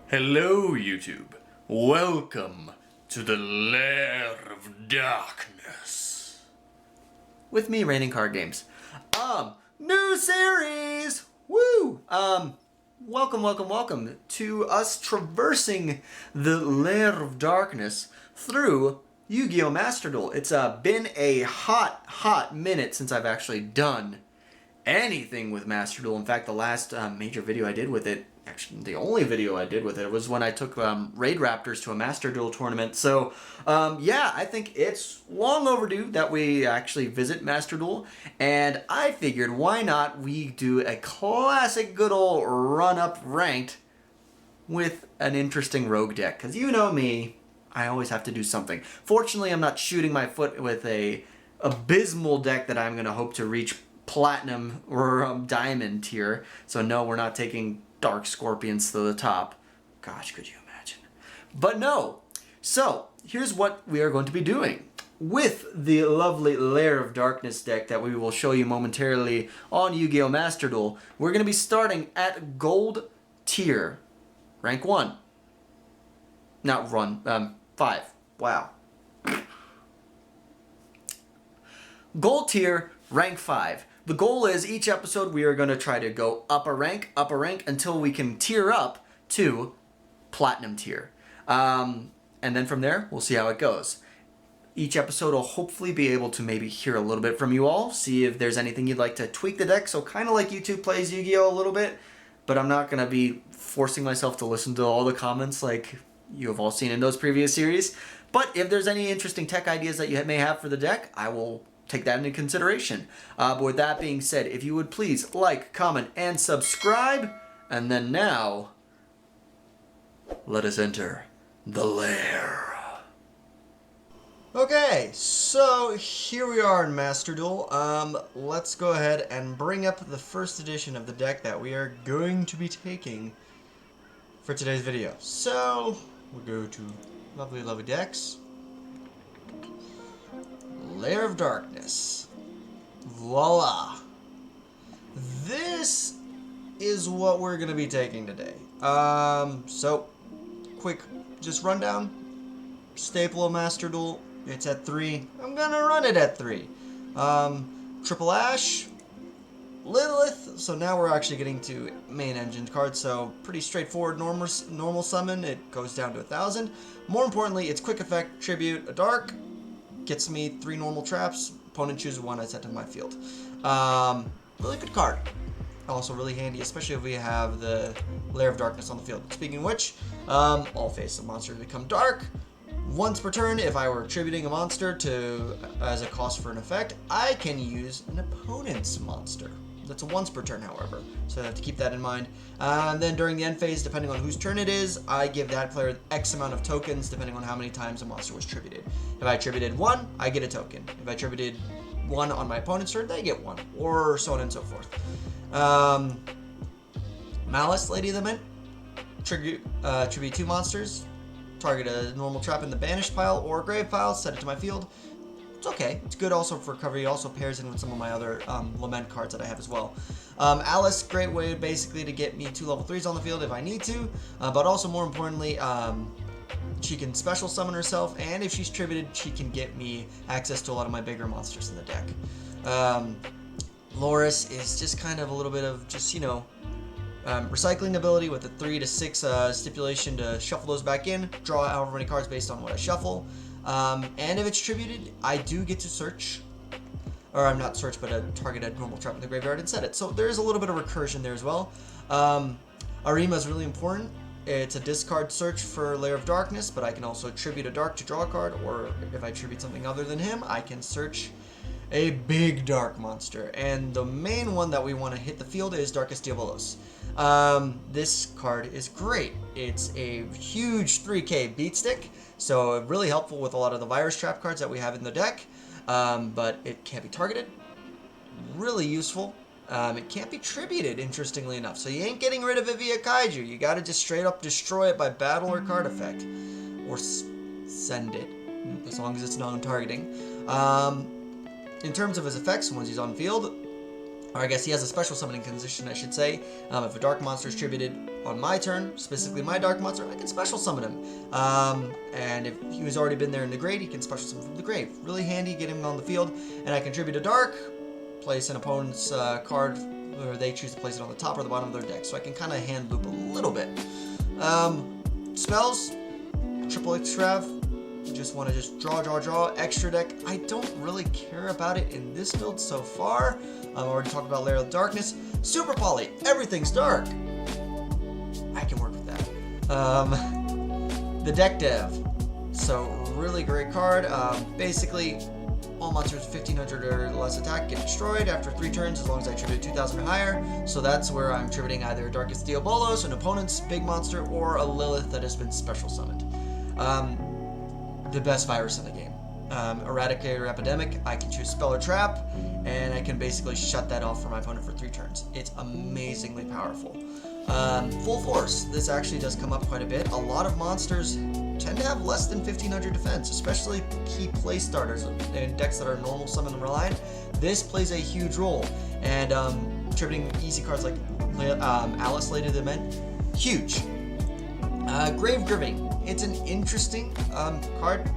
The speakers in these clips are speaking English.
Hello, YouTube. Welcome to the Lair of Darkness. With me, RainingCardGames. New series! Woo! Welcome to us traversing the Lair of Darkness through Yugioh Master Duel. It's been a hot minute since I've actually done anything with Master Duel. In fact, the last major video I did with it, actually the only video I did with it, was when I took Raid Raptors to a Master Duel tournament. So yeah, I think it's long overdue that we actually visit Master Duel, and I figured why not we do a classic good old run-up ranked with an interesting rogue deck, because you know me, I always have to do something. Fortunately, I'm not shooting my foot with a abysmal deck that I'm going to hope to reach platinum or diamond tier. So no, we're not taking dark scorpions to the top. Gosh, could you imagine? But no. So here's what we are going to be doing with the lovely Lair of Darkness deck that we will show you momentarily on Yu-Gi-Oh! Master Duel. We're going to be starting at gold tier, rank 1. Not run, 5. Wow. Gold tier, rank 5. The goal is each episode we are going to try to go up a rank, until we can tier up to platinum tier. And then from there, we'll see how it goes. Each episode will hopefully be able to maybe hear a little bit from you all, see if there's anything you'd like to tweak the deck. So kind of like YouTube plays Yu-Gi-Oh! A little bit, but I'm not going to be forcing myself to listen to all the comments like you have all seen in those previous series. But if there's any interesting tech ideas that you may have for the deck, I will take that into consideration. But with that being said, if you would please like, comment, and subscribe. And then now, let us enter the lair. Okay, so here we are in Master Duel. Let's go ahead and bring up the first edition of the deck that we are going to be taking for today's video. So, we'll go to lovely decks. Lair of Darkness. Voila. This is what we're going to be taking today. So, quick, just rundown. Staple of Master Duel. It's at 3. I'm going to run it at 3. Triple Ash. Lilith. So now we're actually getting to main engine cards. So, pretty straightforward normal summon. It goes down to 1,000. More importantly, it's quick effect, tribute, a dark. Gets me 3 normal traps. Opponent chooses 1, I set to my field. Really good card. Also really handy, especially if we have the Lair of Darkness on the field. Speaking of which, all faces of monsters become dark. Once per turn, if I were attributing a monster to as a cost for an effect, I can use an opponent's monster. That's a once per turn, however, so I have to keep that in mind. And then during the end phase, depending on whose turn it is, I give that player X amount of tokens, depending on how many times a monster was attributed. If I attributed 1, I get a token. If I attributed 1 on my opponent's turn, they get 1, or so on and so forth. Malice, Lady of the Mint, tribute 2 monsters, target a normal trap in the banished pile or grave pile, set it to my field. It's okay. It's good also for recovery. It also pairs in with some of my other Lament cards that I have as well. Alice, great way basically to get me 2 level 3s on the field if I need to, but also more importantly, she can special summon herself, and if she's tributed, she can get me access to a lot of my bigger monsters in the deck. Loris is just kind of a little bit of just, you know, recycling ability with the 3 to 6 stipulation to shuffle those back in, draw however many cards based on what I shuffle. And if it's tributed, I do get to search, or I'm not search, but target a normal trap in the graveyard and set it. So there is a little bit of recursion there as well. Arima is really important. It's a discard search for Lair of Darkness, but I can also tribute a dark to draw a card, or if I tribute something other than him, I can search a big dark monster. And the main one that we want to hit the field is Darkest Diabolos. This card is great. It's a huge 3k beat stick, so really helpful with a lot of the virus trap cards that we have in the deck, but it can't be targeted. Really useful. It can't be tributed, interestingly enough, so you ain't getting rid of it via Kaiju. You gotta just straight up destroy it by battle or card effect, or send it, as long as it's non-targeting. In terms of his effects, once he's on field, or I guess he has a special summoning condition, I should say. If a dark monster is tributed on my turn, specifically my dark monster, I can special summon him. And if he was already been there in the grave, he can special summon from the grave. Really handy, get him on the field. And I contribute a dark, place an opponent's card, or they choose to place it on the top or the bottom of their deck. So I can kind of hand loop a little bit. Spells, triple extrav. Just want to just draw, extra deck. I don't really care about it in this build so far. I've already talked about Lair of Darkness. Super Poly, everything's dark. I can work with that. The deck dev. So, really great card. Basically, all monsters with 1500 or less attack get destroyed after 3 turns as long as I tribute 2000 or higher. So that's where I'm tributing either a Darkest Diabolos, an opponent's big monster, or a Lilith that has been special summoned. The best virus in the game. Eradicator Epidemic, I can choose Spell or Trap, and I can basically shut that off for my opponent for 3 turns. It's amazingly powerful. Full Force, this actually does come up quite a bit. A lot of monsters tend to have less than 1500 defense, especially key play starters in decks that are normal summon reliant. This plays a huge role, and tributing easy cards like Alice Lady of the Lament, huge. Grave Gripping, it's an interesting card.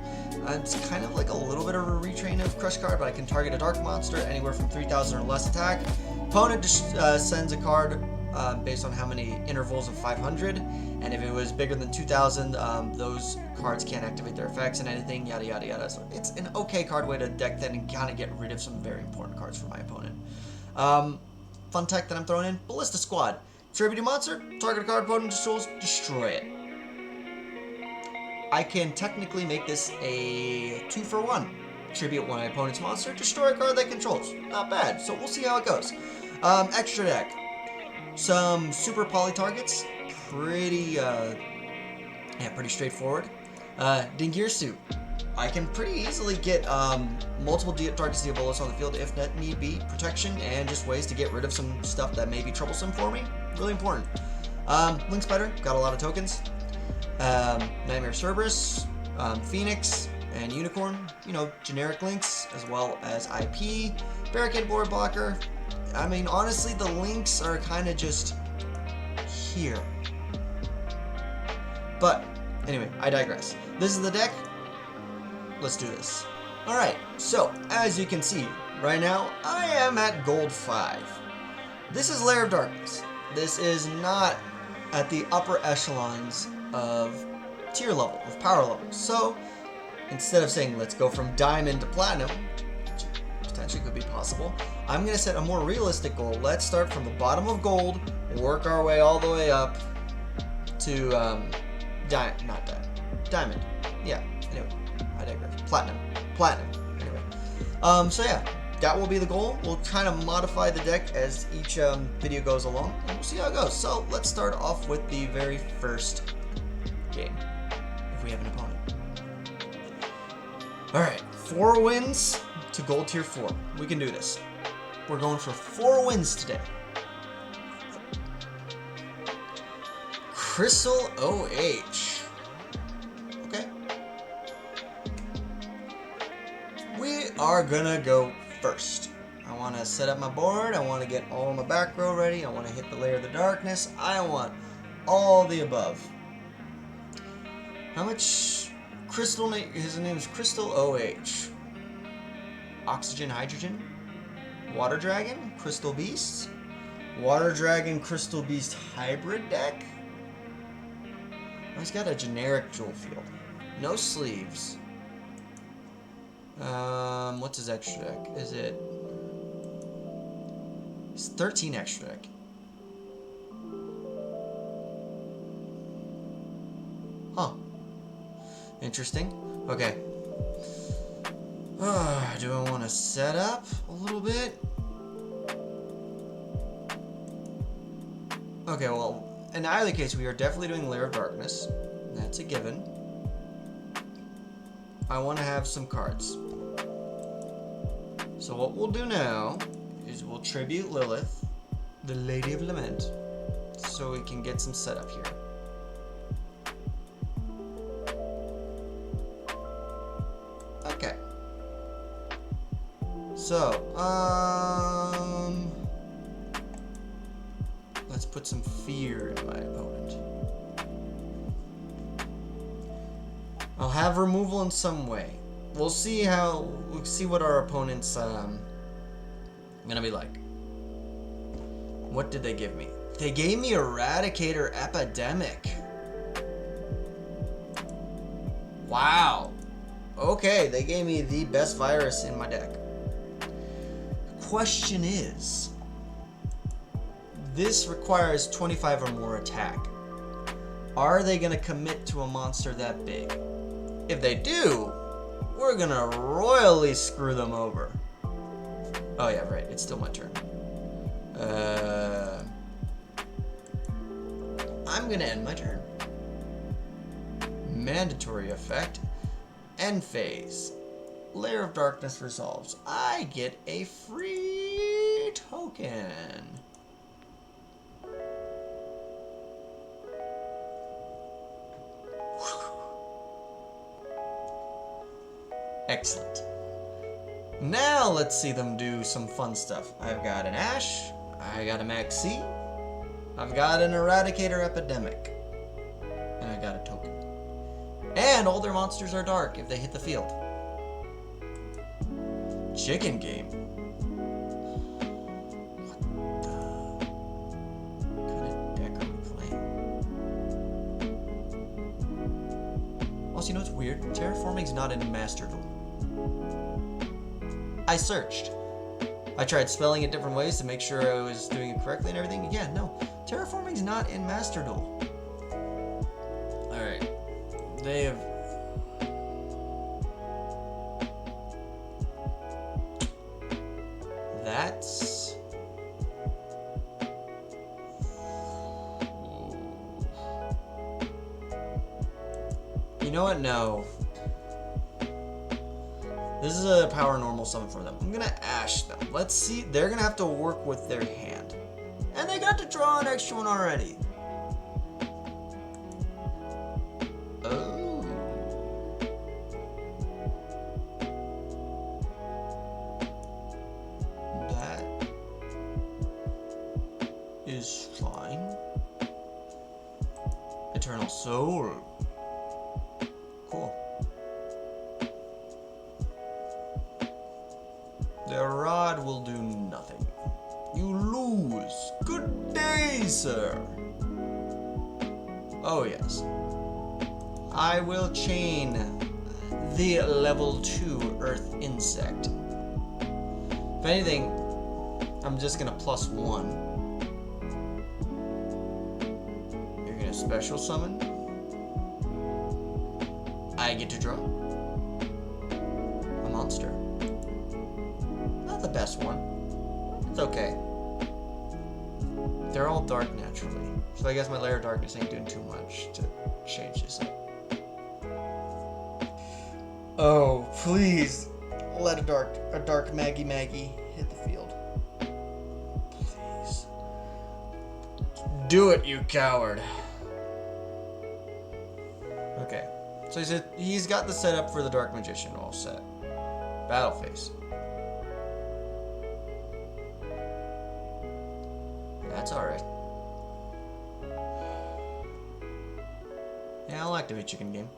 It's kind of like a little bit of a retrain of Crush card, but I can target a dark monster anywhere from 3000 or less attack. Opponent just sends a card based on how many intervals of 500, and if it was bigger than 2000, those cards can't activate their effects and anything, yada yada yada. So it's an okay card way to deck that and kind of get rid of some very important cards for my opponent. Fun tech that I'm throwing in, Ballista Squad. Tribute a monster, target a card opponent controls, destroy it. I can technically make this a 2-for-1. Tribute one of my opponent's monster, destroy a card that controls. Not bad, so we'll see how it goes. Extra deck. Some super poly targets. Pretty straightforward. Dingir Suit. I can pretty easily get multiple Darkest Diabolos on the field if that need be. Protection and just ways to get rid of some stuff that may be troublesome for me. Really important. Link Spider, got a lot of tokens. Nightmare Cerberus, Phoenix, and Unicorn, you know, generic links, as well as IP, Barricade Board Blocker. I mean, honestly, the links are kind of just here. But, anyway, I digress. This is the deck. Let's do this. Alright, so, as you can see, right now, I am at Gold 5. This is Lair of Darkness. This is not at the upper echelons of tier level, of power level. So, instead of saying let's go from diamond to platinum, which potentially could be possible, I'm going to set a more realistic goal. Let's start from the bottom of gold, work our way all the way up to, diamond. Yeah, anyway, I digress. Platinum. Anyway. So yeah, that will be the goal. We'll kind of modify the deck as each video goes along, and we'll see how it goes. So, let's start off with the very first game, if we have an opponent. Alright, 4 wins to gold tier 4. We can do this. We're going for 4 wins today. Crystal OH. Okay. We are gonna go first. I want to set up my board. I want to get all my back row ready. I want to hit the Lair of the Darkness. I want all the above. How much Crystal? His name is Crystal OH. Oxygen, Hydrogen, Water Dragon, Crystal Beast, Water Dragon, Crystal Beast hybrid deck. Oh, he's got a generic Jewel Field. No sleeves. What's his extra deck? Is it? It's 13 extra deck. Huh. Interesting. Okay. Do I want to set up a little bit? Okay, well, in either case, we are definitely doing Lair of Darkness. That's a given. I want to have some cards. So what we'll do now is we'll tribute Lilith, the Lady of Lament, so we can get some setup here. Okay. So, Let's put some fear in my opponent. I'll have removal in some way. We'll see what our opponent's gonna be like. What did they give me? They gave me Eradicator Epidemic. Wow. Okay, they gave me the best virus in my deck. Question is, this requires 25 or more attack. Are they gonna commit to a monster that big? If they do, we're gonna royally screw them over. Oh yeah, right, it's still my turn. I'm gonna end my turn. Mandatory effect. End phase. Lair of Darkness resolves. I get a free token. Excellent. Now let's see them do some fun stuff. I've got an Ash. I got a Maxi. I've got an Eradicator Epidemic. And I got a token. And all their monsters are dark if they hit the field. Chicken game. What kind of deck are we playing? Also, you know what's weird? Terraforming's not in Master Duel. I searched. I tried spelling it different ways to make sure I was doing it correctly and everything. Yeah, no. Terraforming's not in Master Duel. Alright. They have... That's... You know what? No. This is a power normal summon for them. I'm gonna Ash them. Let's see. They're gonna have to work with their hand. And they got to draw an extra one already. Oh. That is fine. Eternal Soul. Cool. Their rod will do nothing. You lose. Good day, sir. Oh, yes. I will chain the level 2 Earth Insect. If anything, I'm just gonna +1. You're gonna special summon. I get to draw a monster. Not the best one. It's okay. They're all dark naturally. So I guess my Lair of Darkness ain't doing too much to change this up. Oh, please. Let a dark Maggie hit the field. Please. Do it, you coward. Okay. So he's got the setup for the Dark Magician all set. Battle phase. That's alright. Yeah, I'll activate chicken game.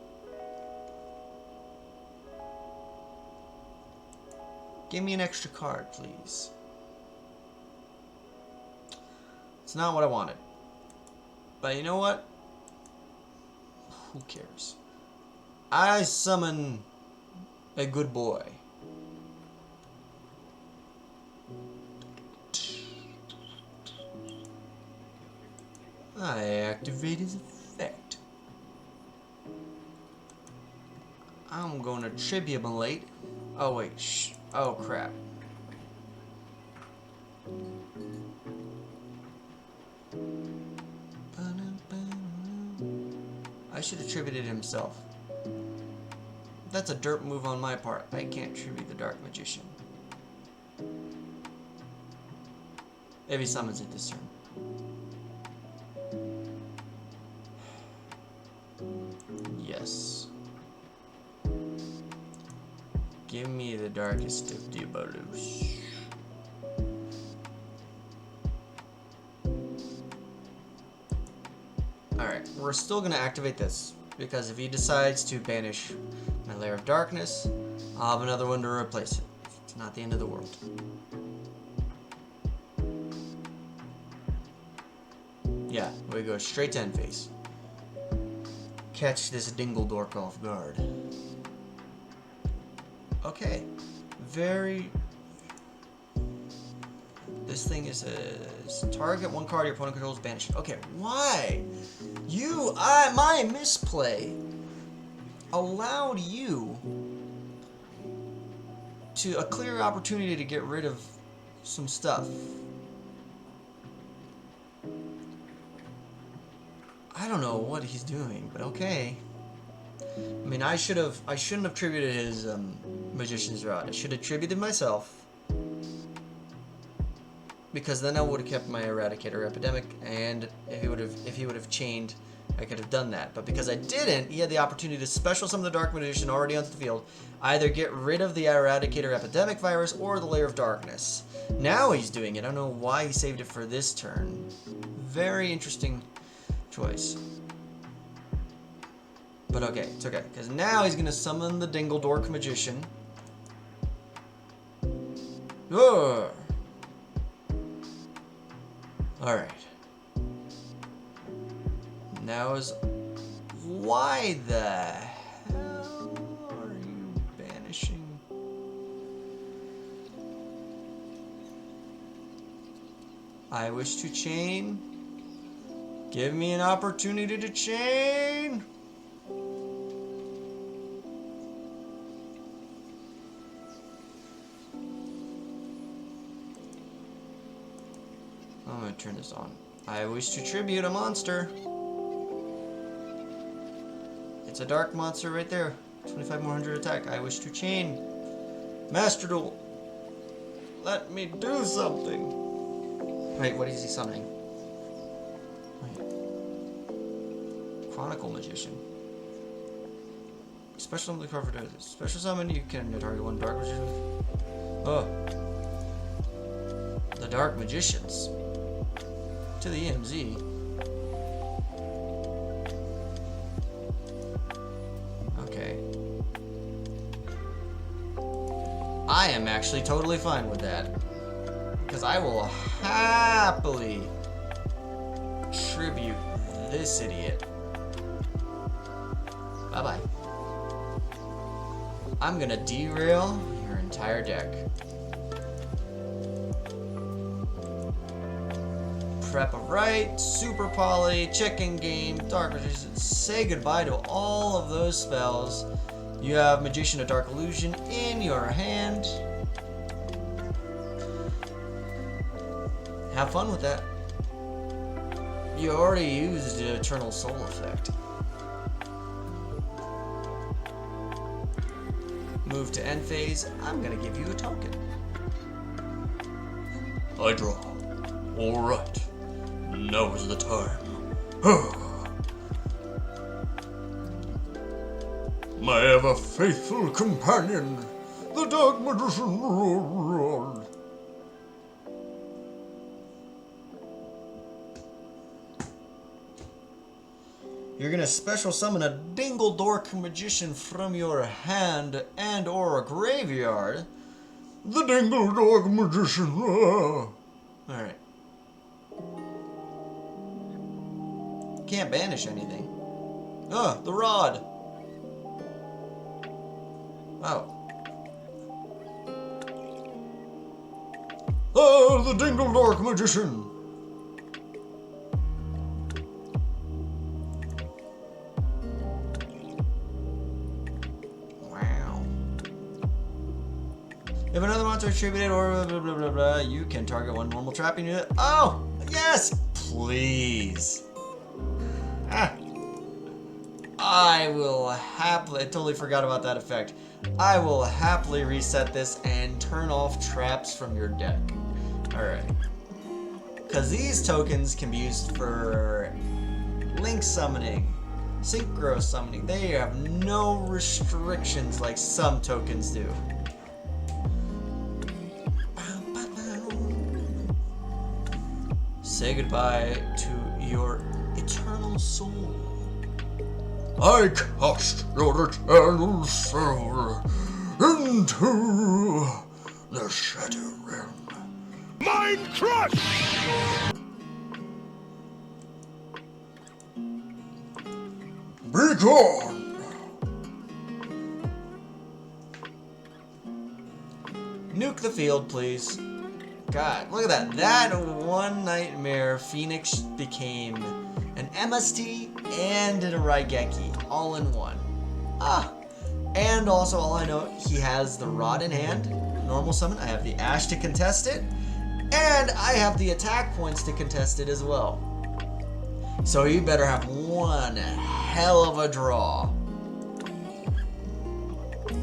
Give me an extra card, please. It's not what I wanted. But you know what? Who cares? I summon a good boy. I activate his effect. I'm going to tribulate. Oh wait, shh. Oh crap. I should have tributed himself. That's a derp move on my part. I can't tribute the Dark Magician. Maybe summons it this turn. Yes. Give me the darkest of Diabolus. Alright, we're still gonna activate this, because if he decides to banish my Lair of Darkness, I'll have another one to replace it. It's not the end of the world. Yeah, we go straight to end phase. Catch this Dingledork off guard. Okay. This thing is a target one card your opponent controls banished. Okay, why? My misplay allowed you to a clear opportunity to get rid of some stuff. I don't know what he's doing, but okay. I mean, I shouldn't have tributed his Magician's Rod. I should have tributed myself, because then I would have kept my Eradicator Epidemic, and if he would have chained, I could have done that. But because I didn't, he had the opportunity to special summon the Dark Magician already onto the field, either get rid of the Eradicator Epidemic virus or the Lair of Darkness. Now he's doing it. I don't know why he saved it for this turn. Very interesting choice. But okay, it's okay, because now he's gonna summon the Dingledork Magician. Ugh. Alright. Now is... Why the hell are you banishing? I wish to chain. Give me an opportunity to chain. I'm gonna turn this on. I wish to tribute a monster. It's a dark monster right there. 25 more 100 attack. I wish to chain. Master Duel. Let me do something. Wait, what is he summoning? Wait. Chronicle Magician. Special summon the card for this. Special summon, you can target one dark magician. Oh. The Dark Magicians. To the EMZ. Okay. I am actually totally fine with that. Because I will happily tribute this idiot. Bye-bye. I'm gonna derail your entire deck. Prep of Right, Super Poly, Chicken Game, Dark Magician. Say goodbye to all of those spells. You have Magician of Dark Illusion in your hand. Have fun with that. You already used the Eternal Soul effect. Move to end phase. I'm gonna give you a token. I draw. Alright. Now is the time. My ever faithful companion, the Dark Magician Rod. You're gonna special summon a Dingledork Magician from your hand and or graveyard. The Dingledork Magician. Alright. Can't banish anything. Oh, the rod. Oh. Oh, the Dingledork Magician. Wow. If another monster is attributed or blah blah blah blah, you can target one normal trapping unit. Oh, yes, please. Ah. I will happily, I totally forgot about that effect. I will happily reset this and turn off traps from your deck. Alright. Because these tokens can be used for link summoning, synchro summoning. They have no restrictions like some tokens do. Say goodbye to your eternal eternal soul. I cast your eternal soul into the Shadow Realm. Mind Crush! Be gone! Nuke the field, please. God, look at that. That one nightmare, Phoenix became an MST and a Raigeki, all in one. Ah! And also, all I know, he has the Rod in hand, normal summon. I have the Ash to contest it, and I have the attack points to contest it as well. So you better have one hell of a draw.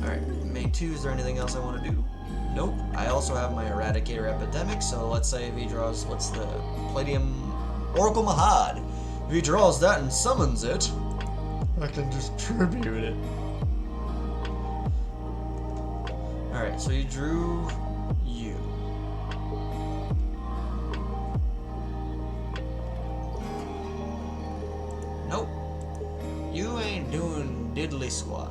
Alright, main 2, is there anything else I want to do? Nope. I also have my Eradicator Epidemic, so let's say if he draws, what's the Palladium Oracle Mahad. If he draws that and summons it, I can distribute it. Alright, so you drew you. Nope. You ain't doing diddly squat.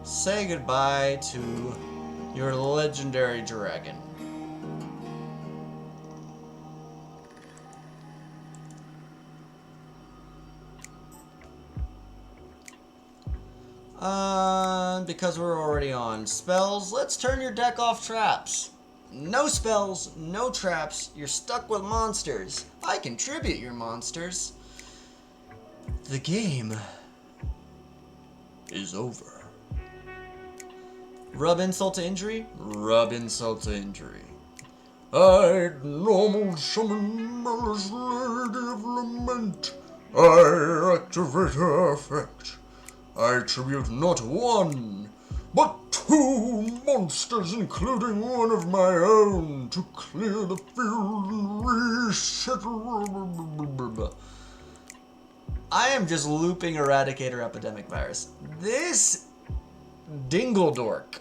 Say goodbye to your legendary dragon. Because we're already on spells, let's turn your deck off traps. No spells, no traps, you're stuck with monsters. I can tribute your monsters. The game is over. Rub insult to injury? Rub insult to injury. I normal summon Malice Lady of Lament. I activate her effect. I tribute not one, but 2 monsters, including one of my own, to clear the field and reset. I am just looping Eradicator Epidemic Virus. This Dingledork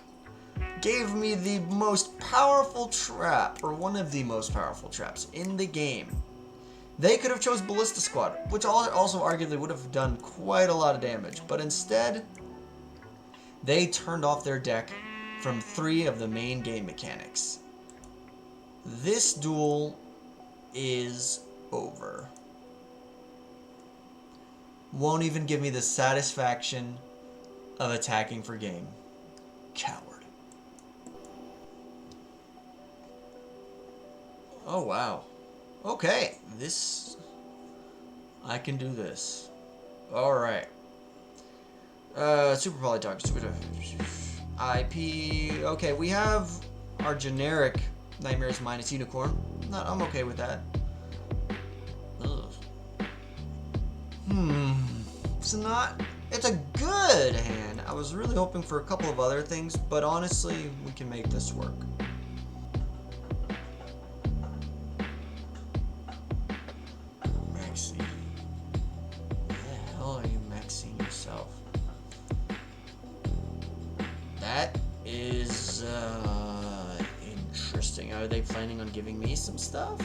gave me the most powerful trap, or one of the most powerful traps in the game. They could have chose Ballista Squad, which also arguably would have done quite a lot of damage, but instead, they turned off their deck from 3 of the main game mechanics. This duel is over. Won't even give me the satisfaction of attacking for game. Coward. Oh, wow. Okay, this... I can do this. Alright. Super Polytalk, Super... IP... Okay, we have our generic Nightmares minus Unicorn. I'm okay with that. Ugh. It's not... It's a good hand. I was really hoping for a couple of other things, but honestly, we can make this work. Maxine. Where the hell are you maxing yourself? That is, interesting. Are they planning on giving me some stuff?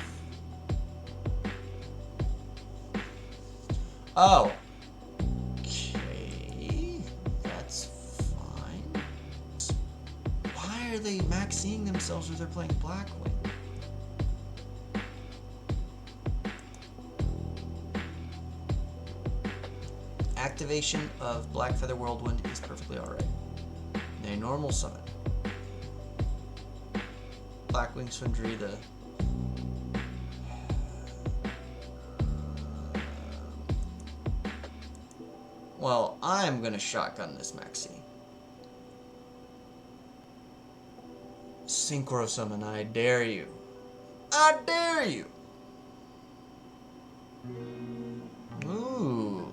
Oh. Okay. That's fine. Why are they maxing themselves if they're playing Blackwing? Activation of Black Feather Whirlwind is perfectly alright. A normal summon. Blackwings Swindry, the... Well, I'm gonna shotgun this Maxi. Synchro Summon, I dare you. I dare you! Ooh.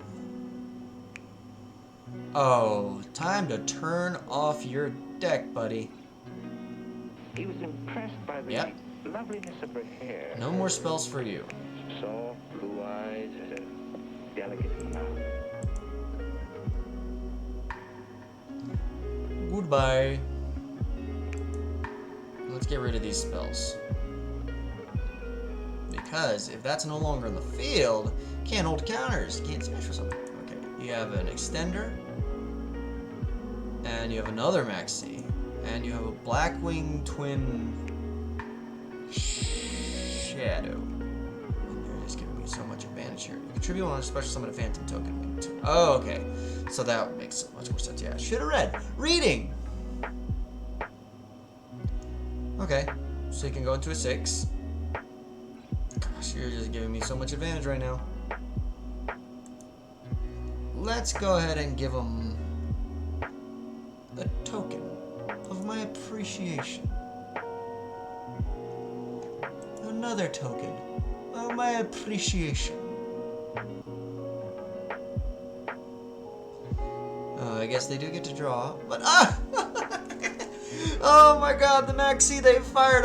Oh, time to turn off your deck, buddy. He was impressed by the loveliness of her hair. No more spells for you. Soft blue eyes and a delicate mouth. Goodbye. Let's get rid of these spells. Because if that's no longer in the field, can't hold counters, can't smash for something. Okay, you have an extender, and you have another Maxi, and you have a Blackwing twin shadow. And they're just giving me so much advantage here. You contribute on a special summon a phantom token. Oh, okay. So that makes so much more sense. Yeah, should have read. Reading! Okay, so you can go into a 6. Gosh, you're just giving me so much advantage right now. Let's go ahead and give him a token of my appreciation. Another token of my appreciation. I guess they do get to draw, but oh my god, the Maxi they fired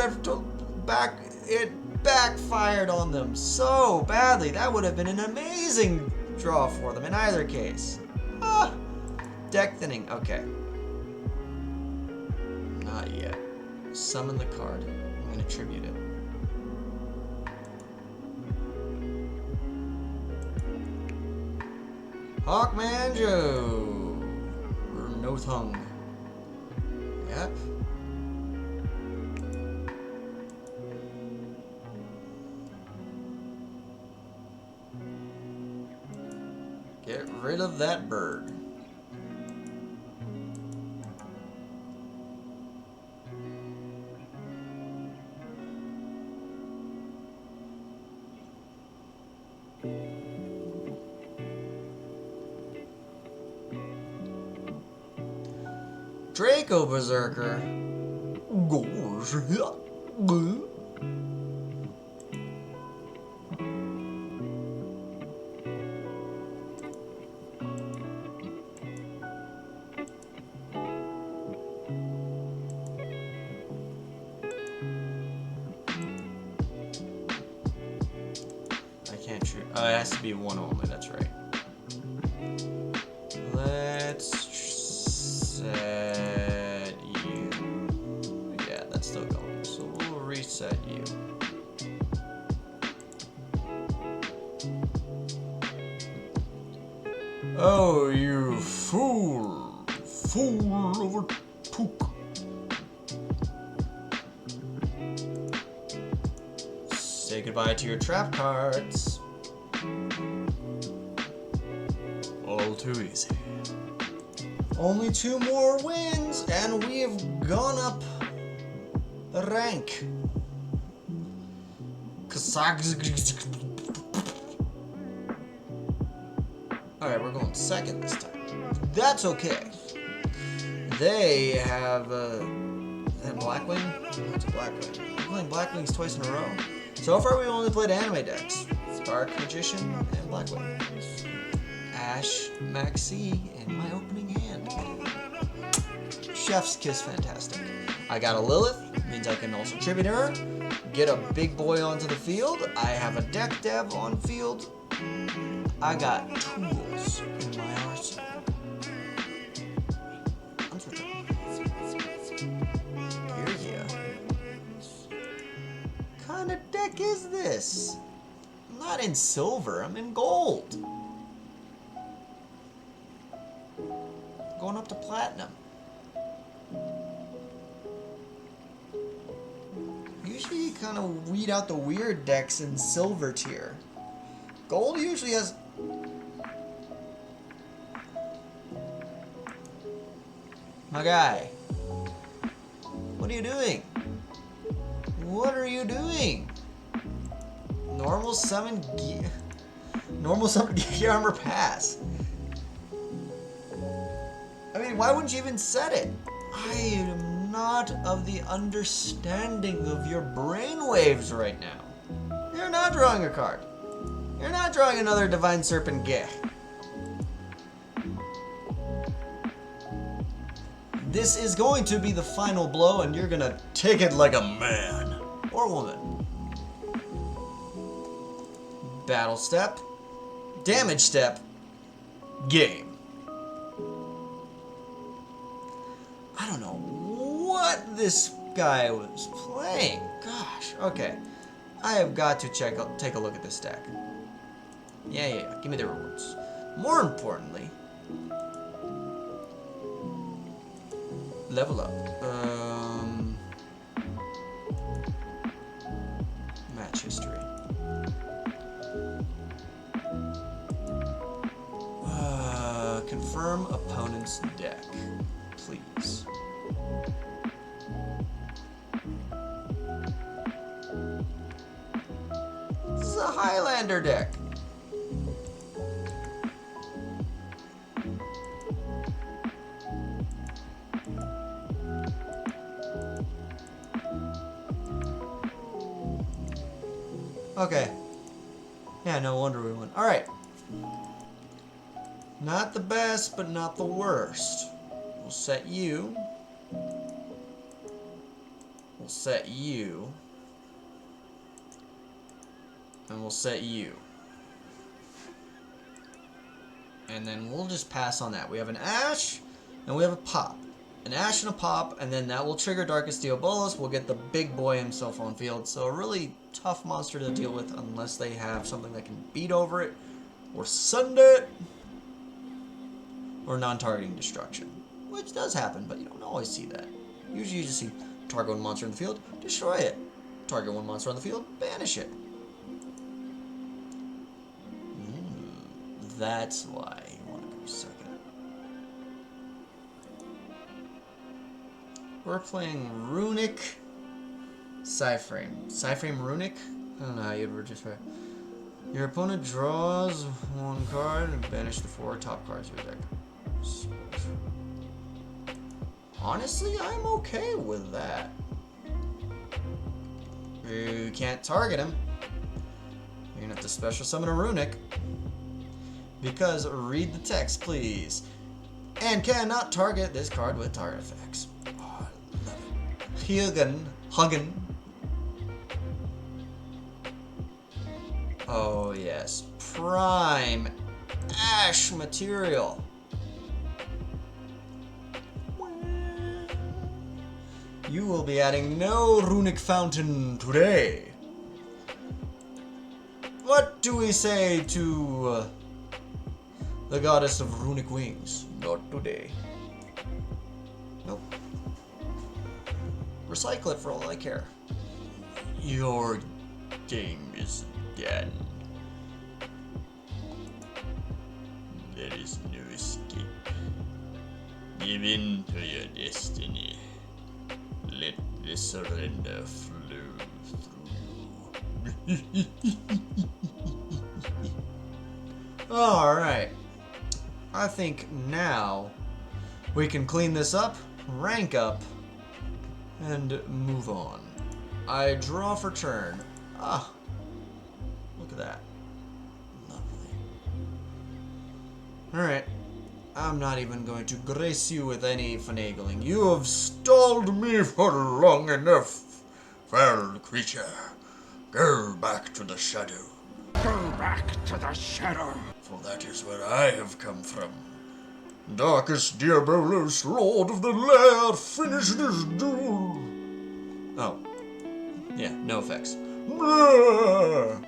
it backfired on them so badly. That would have been an amazing draw for them in either case. Deck thinning, okay. Not yet. Summon the card. I'm gonna tribute it. Hawkman Joe. Or no tongue. Yep. Get rid of that bird. Draco Berserker. I can't shoot. Oh, it has to be one only, that's right. Let's set you. Yeah, that's still going. So we'll reset you. Oh, you fool! Fool overtook. Say goodbye to your trap cards. All too easy. Only 2 more wins, and we've gone up the rank. Alright, we're going second this time. That's okay. They have is that Blackwing? No, it's a Blackwing. We're playing Blackwings twice in a row. So far we've only played anime decks. Dark Magician and Blackwing. Ash Maxi in my opening hand. Chef's kiss, fantastic. I got a Lilith, means I can also tribute her. Get a big boy onto the field. I have a deck dev on field. I got tools in my arsenal. I'm switching. Yugioh. What kind of deck is this? I'm not in silver, I'm in gold. Going up to platinum. Usually you kind of weed out the weird decks in silver tier. Gold usually has... My guy. What are you doing? What are you doing? Normal summon Normal summon Gear Armor Pass. I mean, why wouldn't you even set it? I am not of the understanding of your brainwaves right now. You're not drawing a card. You're not drawing another Divine Serpent Geh. This is going to be the final blow, and you're gonna take it like a man. Or woman. Battle step. Damage step. Game. I don't know what this guy was playing. Gosh, okay. I have got to take a look at this deck. Yeah. Give me the rewards. More importantly, level up. Match history. Confirm opponent's deck, please. This is a Highlander deck. Okay. Yeah, no wonder we won. Alright. Not the best, but not the worst. We'll set you. We'll set you. And we'll set you. And then we'll just pass on that. We have an Ash, and we have a Pop. An Ash and a Pop, and then that will trigger Darkest Diabolus. We'll get the big boy himself on field. So a really tough monster to deal with unless they have something that can beat over it, or send it, or non-targeting destruction. Which does happen, but you don't always see that. Usually you just see target one monster in the field, destroy it. Target one monster on the field, banish it. That's why you want to go second. We're playing Runic Psyframe. Psyframe Runic? I don't know how you'd register it. Your opponent draws one card and banish the 4 top cards of your deck. Honestly, I'm okay with that. You can't target him. You're gonna have to special summon a Runic. Because, read the text, please. And cannot target this card with target effects. Oh, I love it. Huggen. Oh, yes. Prime Ash material. You will be adding no Runic Fountain today. What do we say to the goddess of Runic Wings? Not today. Nope. Recycle it for all I care. Your game is done. There is no escape. Give in to your destiny. Let the surrender flow through you. Alright. I think now we can clean this up, rank up, and move on. I draw for turn. Ah, look at that. Lovely. Alright. I'm not even going to grace you with any finagling. You have stalled me for long enough. Foul creature, go back to the shadow. Go back to the shadow. For that is where I have come from. Darkest Diabolus, Lord of the Lair, finish this duel. Oh. Yeah, no effects. Blah.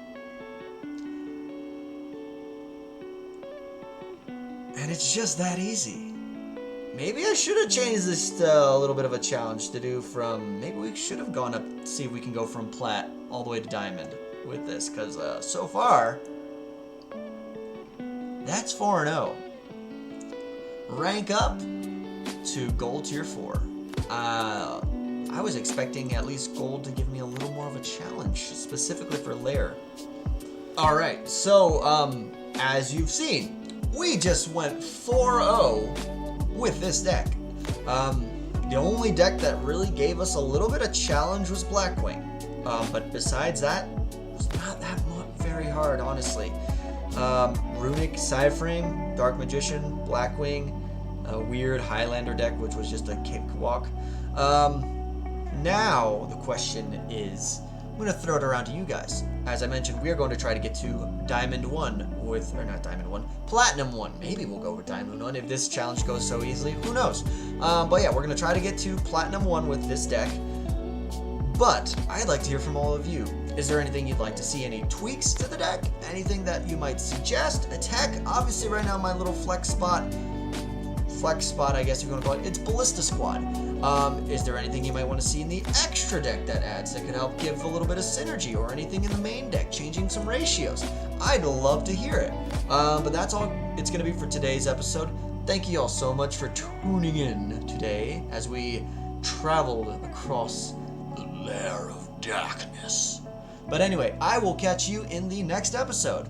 And it's just that easy. Maybe I should have changed this to a little bit of a challenge to do from... Maybe we should have gone up to see if we can go from plat all the way to diamond with this. Because so far, that's 4-0. Rank up to gold tier 4. I was expecting at least gold to give me a little more of a challenge, specifically for Lair. Alright, so as you've seen, we just went 4-0 with this deck. The only deck that really gave us a little bit of challenge was Blackwing. But besides that, it was not that very hard, honestly. Runic, Psyframe, Dark Magician, Blackwing, a weird Highlander deck, which was just a cakewalk. Now, the question is, I'm going to throw it around to you guys. As I mentioned, we are going to try to get to Diamond 1 with, or not Diamond 1, Platinum 1. Maybe we'll go with Diamond 1 if this challenge goes so easily. Who knows? But yeah, we're going to try to get to Platinum 1 with this deck. But I'd like to hear from all of you. Is there anything you'd like to see? Any tweaks to the deck? Anything that you might suggest? A tech? Obviously right now my little flex spot, I guess you're going to call it, it's Ballista Squad. Is there anything you might want to see in the extra deck that adds that could help give a little bit of synergy, or anything in the main deck, changing some ratios? I'd love to hear it. But that's all it's going to be for today's episode. Thank you all so much for tuning in today as we traveled across the Lair of Darkness. But anyway, I will catch you in the next episode.